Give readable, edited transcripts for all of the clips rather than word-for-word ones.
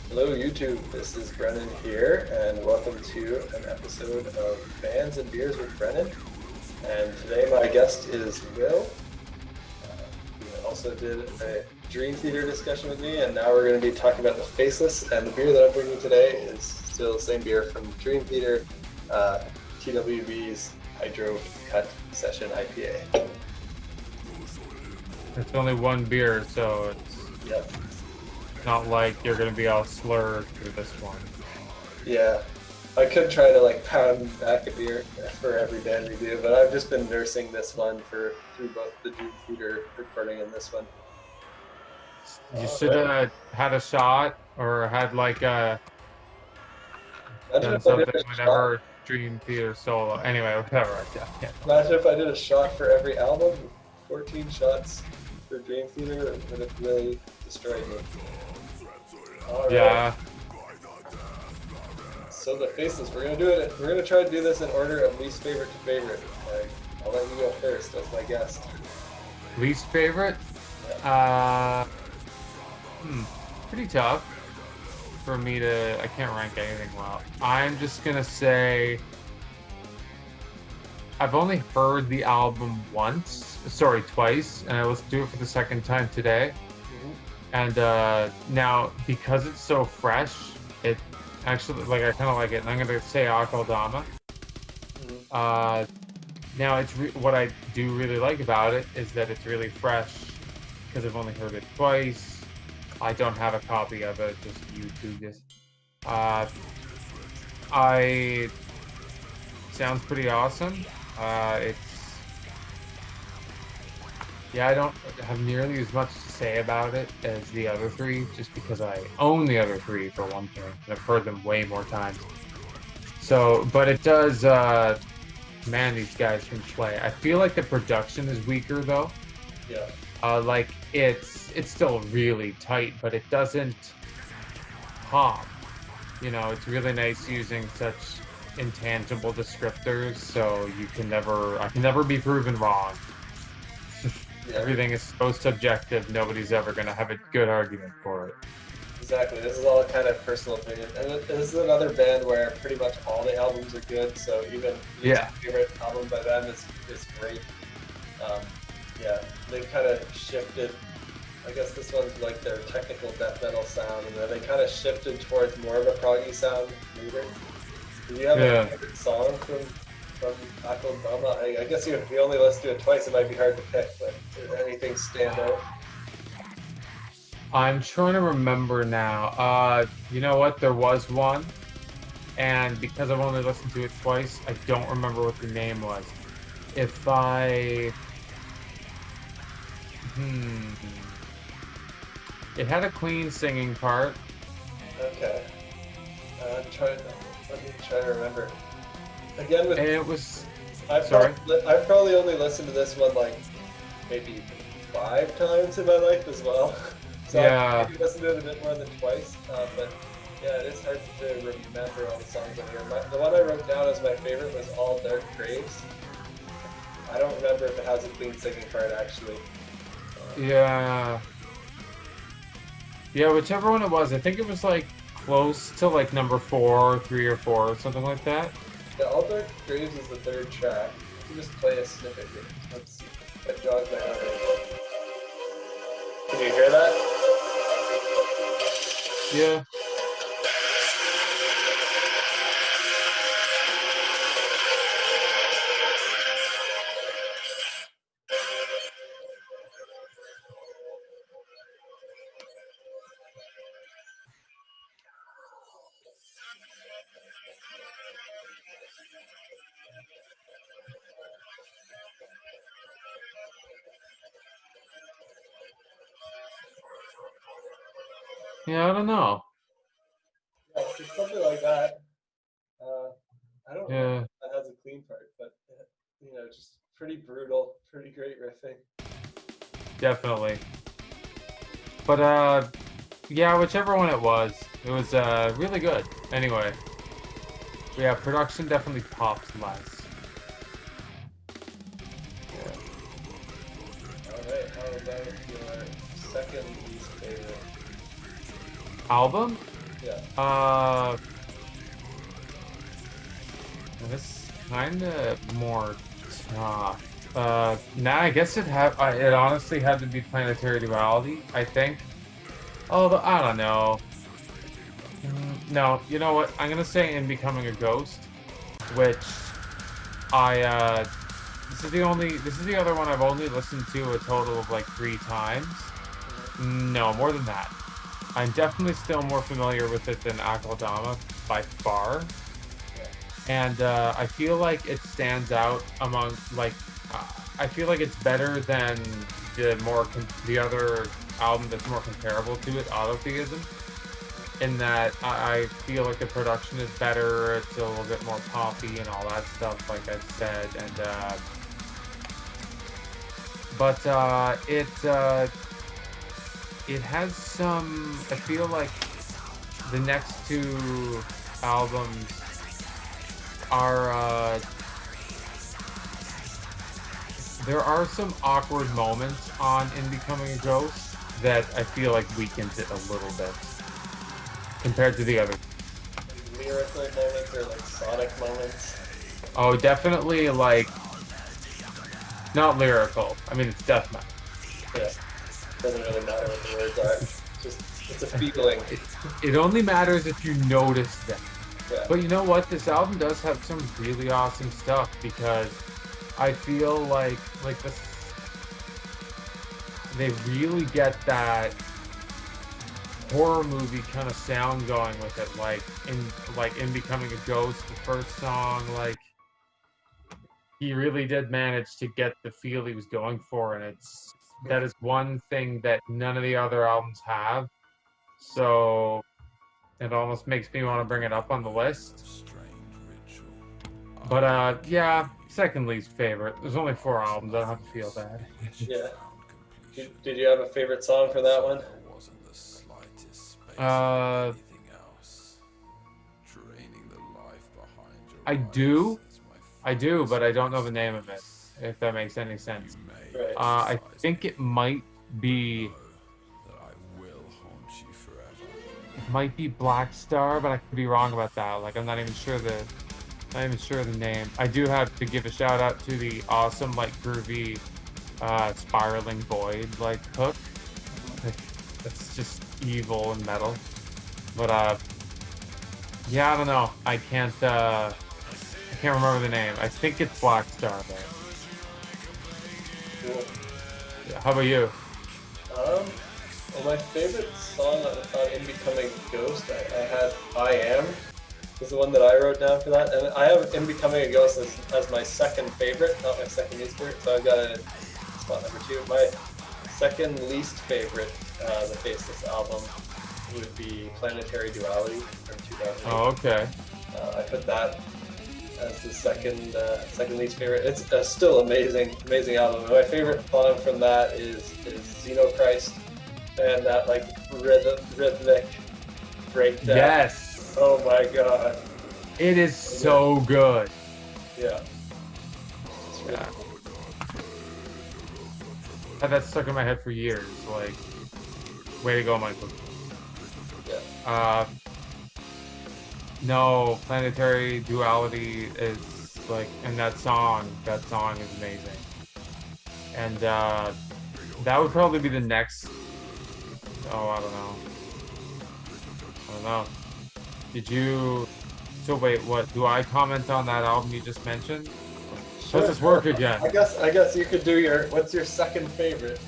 Hello YouTube, this is Brennan here, and welcome to an episode of Bands and Beers with Brennan. And today my guest is Will. He also did a Dream Theater discussion with me, and now we're going to be talking about the Faceless. And the beer that I'm bringing today is still the same beer from Dream Theater, TWB's Hydro Cut Session IPA. It's only one beer, so Yep. it's not like you're gonna be all slurred through this one. Yeah, I could try to pound back a beer for every band we do, but I've just been nursing this one through both the Dream Theater recording and this one. You should have had a shot or had Imagine done if I did something a shot. whenever Dream Theater solo. Anyway, whatever. Yeah. Imagine if I did a shot for every album. 14 shots for Dream Theater would have really destroyed me. All right. Yeah. So the Faceless, we're gonna do it. We're gonna try to do this in order of least favorite to favorite. I'll let you go first as my guest. Least favorite? Pretty tough for me to. I can't rank anything well. I'm just gonna say I've only heard the album twice, and I listened to it for the second time today. And now, because it's so fresh, it actually, I kind of like it. And I'm going to say Aquadama. Now, what I do really like about it is that it's really fresh, because I've only heard it twice. I don't have a copy of it, just YouTube this. Sounds pretty awesome. I don't have nearly as much to say about it as the other three, just because I own the other three for one thing, and I've heard them way more times. So, but it does, man, these guys can play. I feel like the production is weaker though. Yeah. It's still really tight, but it doesn't pop. It's really nice using such intangible descriptors, so I can never be proven wrong. Yeah. Everything is so subjective, nobody's ever going to have a good argument for it. Exactly. This is all kind of personal opinion. And this is another band where pretty much all the albums are good, so even your favorite album by them is great. They've kind of shifted. I guess this one's like their technical death metal sound, and then they kind of shifted towards more of a proggy sound later. Do you have a favorite song from Aquadama? I guess if you only listen to it twice, it might be hard to pick, but does anything stand out? I'm trying to remember now. You know what? There was one, and because I've only listened to it twice, I don't remember what the name was. If I... It had a clean singing part. Okay. Let me try to remember. Again, with... And it was... I've probably only listened to this one maybe 5 times in my life as well. So I've maybe listened to it a bit more than twice. But yeah, it is hard to remember all the songs on here. The one I wrote down as my favorite was All Dark Graves. I don't remember if it has a clean singing part actually. Yeah, whichever one it was. I think it was close to number 4, 3 or 4 or something like that. Yeah, All Dark Graves is the 3rd track. You can just play a snippet here. Let's see. That jogs my memory. Can you hear that? Yeah. Yeah, I don't know. Yeah, just something like that. I don't know if that has a clean part, but just pretty brutal, pretty great riffing. Definitely. But whichever one it was really good. Anyway. Yeah, production definitely pops less. Yeah. Alright, how about your second least favorite? Album? Yeah. This kind of more tough. Nah, I guess it honestly had to be Planetary Duality, I think. Although I don't know. No, you know what? I'm gonna say In Becoming a Ghost, which I this is the other one I've only listened to a total of like 3 times. No, more than that. I'm definitely still more familiar with it than Aquadama by far. And I feel like it stands out among like I feel like it's better than the other album that's more comparable to it, Autotheism. In that I feel like the production is better, it's a little bit more poppy and all that stuff, like I said, and it has some. I feel like the next 2 albums are there are some awkward moments on In Becoming a Ghost that I feel like weakens it a little bit compared to the other. Lyrical moments or like sonic moments. Oh, definitely like not lyrical. I mean, it's death metal. Yeah. Doesn't really matter what the words are. Just it's a feeling. It only matters if you notice them. Yeah. But you know what? This album does have some really awesome stuff because I feel like this they really get that horror movie kind of sound going with it, like in Becoming a Ghost, the first song, like he really did manage to get the feel he was going for, and that is one thing that none of the other albums have. So it almost makes me want to bring it up on the list. But yeah, second least favorite. There's only 4 albums. I don't have to feel bad. Yeah. Did you have a favorite song for that one? I do, but I don't know the name of it, if that makes any sense. Right. I think it might be Black Star, but I could be wrong about that. Like, I'm not even sure the name. I do have to give a shout out to the awesome, like, groovy, spiraling void, like, hook. That's just evil and metal. But yeah, I don't know. I can't remember the name. I think it's Black Star though. Cool. Yeah, how about you? Well, my favorite song on In Becoming Ghost, I had I Am, is the one that I wrote down for that. And I have In Becoming a Ghost as my second favorite, not my second least favorite. So I've got it at spot number 2. My second least favorite, the Faceless album, would be Planetary Duality from 2008. Oh, okay. I put that as the second least favorite. It's a still amazing album. My favorite song from that is Xenochrist, and that like rhythmic breakdown. Yes. Oh my god. It is so good. Yeah. Yeah. Had that stuck in my head for years. Like, way to go, Michael. Yeah. No, Planetary Duality is like, and that song is amazing. And that would probably be the next. Oh, I don't know. Did you? So wait, what? Do I comment on that album you just mentioned? Sure. Does this work again? I guess you could do your. What's your second favorite?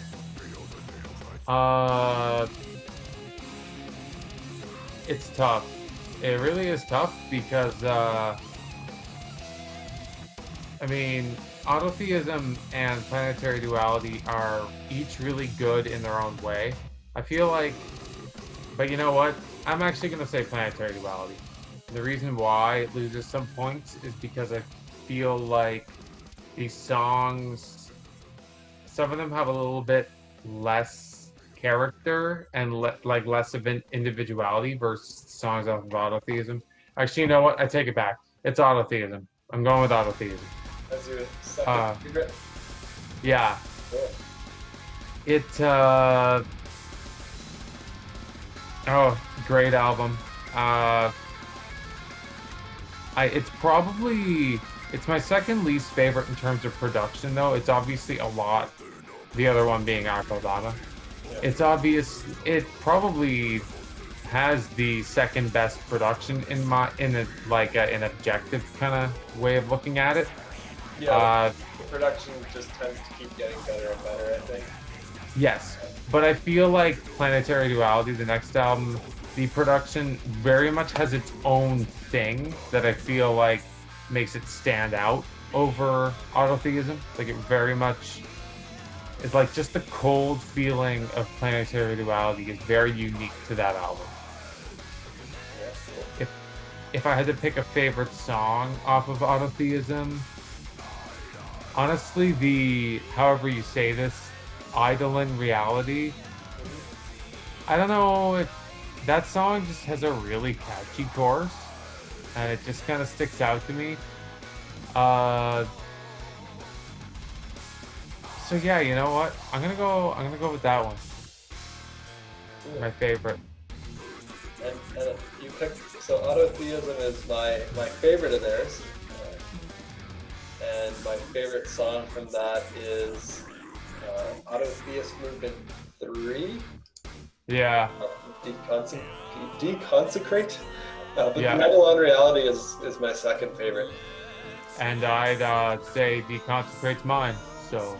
It's tough. It really is tough because I mean, Autotheism and Planetary Duality are each really good in their own way. I feel like, but you know what? I'm actually going to say Planetary Duality. The reason why it loses some points is because I feel like these songs, some of them have a little bit less character and like less of an individuality versus songs off of Autotheism. Actually, you know what? I take it back. It's Autotheism. I'm going with Autotheism. That's your second favorite? Yeah. Cool. Oh, great album. Uh, it's my second least favorite in terms of production, though. It's obviously a lot. The other one being Aquadama. Yeah. It's obvious. It probably has the second best production in an objective kind of way of looking at it. Yeah, the production just tends to keep getting better and better, I think. Yes, but I feel like Planetary Duality, the next album, the production very much has its own thing that I feel like makes it stand out over Autotheism. Like it very much is like just the cold feeling of Planetary Duality is very unique to that album. Yeah, cool. If I had to pick a favorite song off of Autotheism, honestly, the however you say this, Idle in Reality. I don't know if that song just has a really catchy chorus, and it just kind of sticks out to me. Uh, so yeah, you know what? I'm gonna go with that one. Cool. My favorite. And you picked, so Autotheism is my favorite of theirs. And my favorite song from that is Autotheist Movement 3. Yeah, Deconsecrate. But yeah. Idle on Reality is my second favorite. And I'd say Deconsecrate's mine. So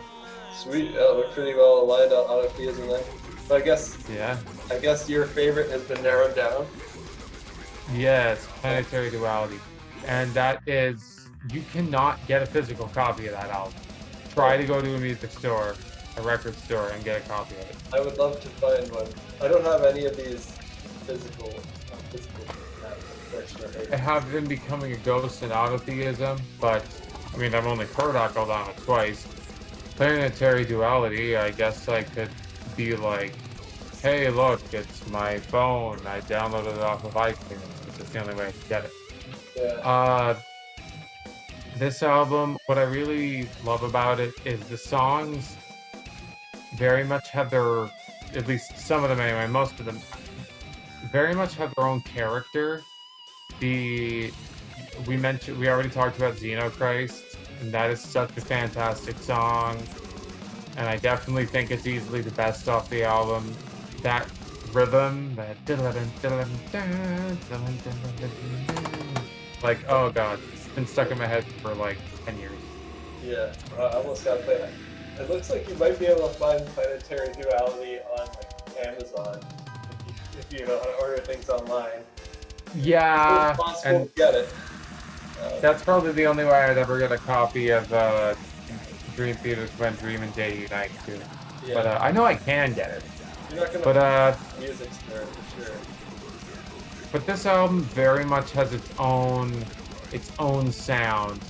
Sweet. We're pretty well aligned on Autotheism then. So yeah. I guess your favorite has been narrowed down. Yes, Planetary Duality. And that is, you cannot get a physical copy of that album. Try to go to a music store, a record store, and get a copy of it. I would love to find one. I don't have any of these physical unfortunately. I have been becoming a ghost in Autotheism, but I mean, I've only heard Aquadama twice. Planetary Duality, I guess I could be like, hey, look, it's my phone. I downloaded it off of iTunes. It's the only way I could get it. Yeah. This album, what I really love about it is the songs very much have their, at least some of them anyway, most of them, very much have their own character. We already talked about Xenochrist, and that is such a fantastic song. And I definitely think it's easily the best off the album. That rhythm, that like, oh god, it's been stuck in my head for like 10 years. Yeah, I almost got that. It looks like you might be able to find Planetary Duality on like Amazon if you know how to order things online. Yeah, It's possible to get it. That's probably the only way I'd ever get a copy of Dream Theater's When Dream and Day Unite too. Yeah. But I know I can get it. You're not gonna But music store for sure. but this album very much has its own sound.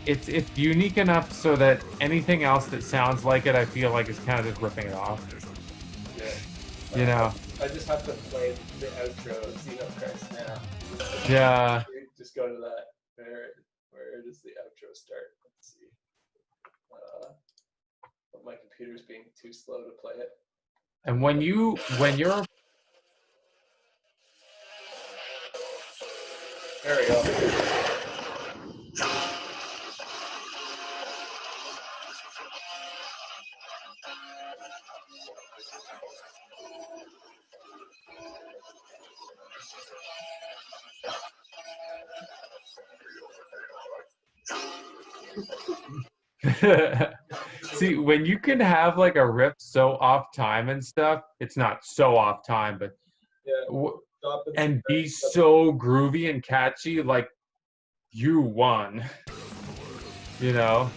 It's unique enough so that anything else that sounds like it, I feel like is kind of just ripping it off. Yeah. You know. I just have to play the outro of Xenochrist now. Yeah. Just go to that. Where does the outro start? Let's see. My computer's being too slow to play it. And when you're there we go. See, when you can have like a riff so off time and stuff, it's not so off time, but and be so groovy and catchy, like you won. You know?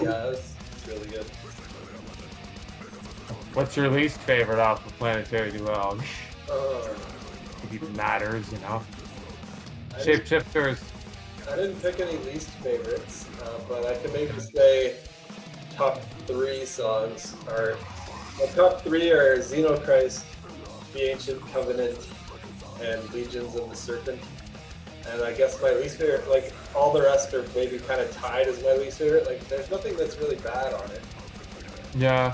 Yeah, it's really good. What's your least favorite off of Planetary Duality? If it even matters, you know. Shapeshifters. I didn't pick any least favorites, but I can maybe say top 3 songs are. My top 3 are Xenochrist, The Ancient Covenant, and Legions of the Serpent. And I guess my least favorite, like all the rest are maybe kind of tied as my least favorite. Like there's nothing that's really bad on it. Yeah.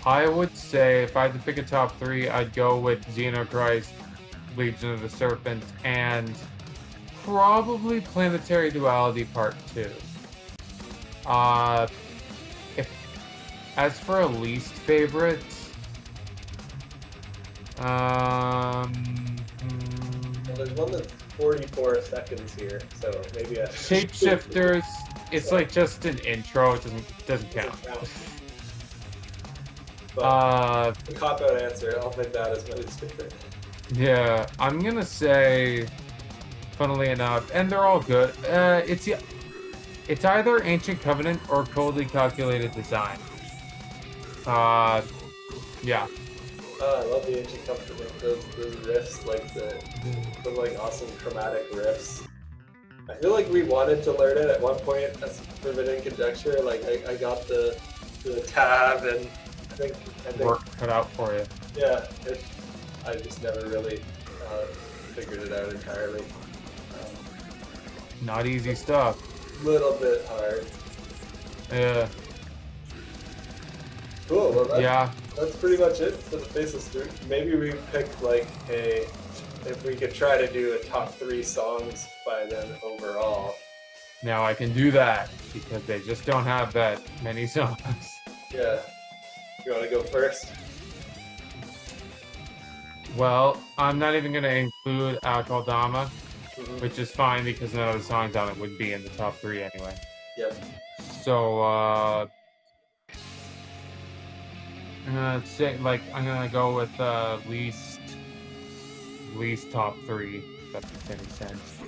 I would say if I had to pick a top three, I'd go with Xenochrist, Legion of the Serpent, and probably Planetary Duality Part 2. If as for a least favorite, Well, there's one that's 44 seconds here, so maybe I Shapeshifters. It's like just an intro. It doesn't count. But the cop-out answer, I'll make that as my least favorite. Yeah, I'm gonna say, funnily enough, and they're all good. It's either Ancient Covenant or Coldly Calculated Design. Yeah. I love the Ancient Covenant. Those riffs, like the like awesome chromatic riffs. I feel like we wanted to learn it at one point as forbidden conjecture. Like I got the tab, and I think Work cut out for you. Yeah, I just never really figured it out entirely. Not easy stuff. Little bit hard. Yeah. Cool. Well, that's pretty much it for the Faceless 3. Maybe we pick like if we could try to do a top 3 songs by then overall. Now I can do that because they just don't have that many songs. Yeah. You want to go first? Well, I'm not even going to include Aquadama, which is fine because none of the songs on it would be in the top 3 anyway. Yep. So, I'm gonna say, like, I'm gonna go with least top 3, if that makes any sense.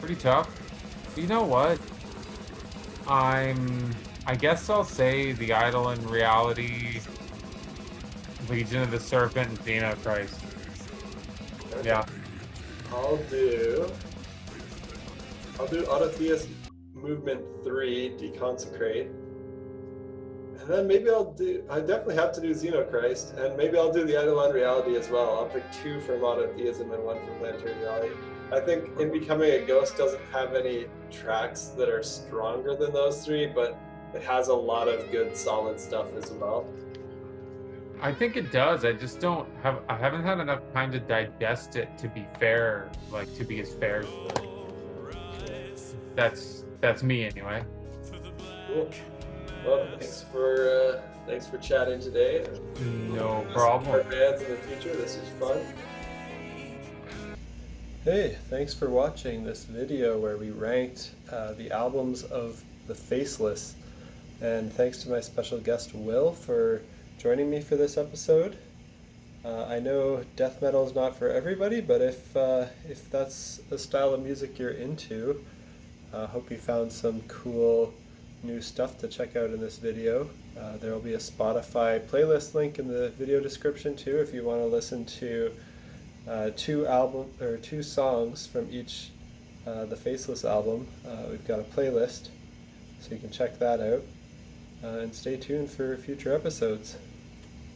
Pretty tough. You know what? I guess I'll say The Idol and Reality, Legion of the Serpent, and Xenochrist. Okay. Yeah. I'll do Autotheist Movement 3, Deconsecrate. And then maybe I definitely have to do Xenochrist, and maybe I'll do the Eidolon Reality as well. I'll pick 2 for Monotheism and 1 for Planetary Reality. I think In Becoming a Ghost doesn't have any tracks that are stronger than those 3, but it has a lot of good solid stuff as well. I think it does. I haven't had enough time to digest it, to be fair, like to be as fair. That's me anyway. Cool. Well, thanks for chatting today. No problem. Our bands in the future. This was fun. Hey, thanks for watching this video where we ranked the albums of the Faceless, and thanks to my special guest Will for joining me for this episode. I know death metal is not for everybody, but if that's the style of music you're into, I hope you found some cool new stuff to check out in this video. There will be a Spotify playlist link in the video description too if you want to listen to 2 songs from each the Faceless album. We've got a playlist, so you can check that out, and stay tuned for future episodes.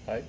Bye.